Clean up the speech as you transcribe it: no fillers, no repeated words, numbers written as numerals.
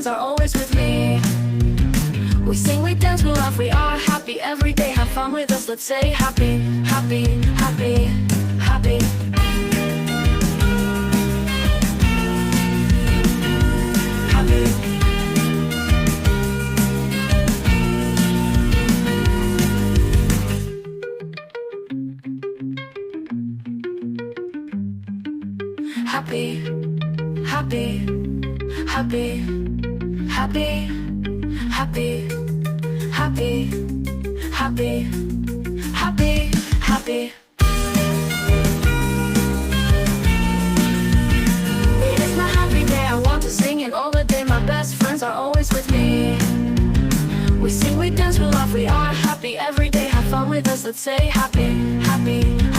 friends are always with me. We sing, we dance, we laugh, we are happy every day. Have fun with us, let's say happy, happy, happy, happy. Happy. Happy, happy, happy, happy, happy, happy, happy, happy, happy. It is my happy day, I want to sing it all the day. My best friends are always with me. We sing, we dance, we laugh, we are happy every day. Have fun with us, let's say happy, happy.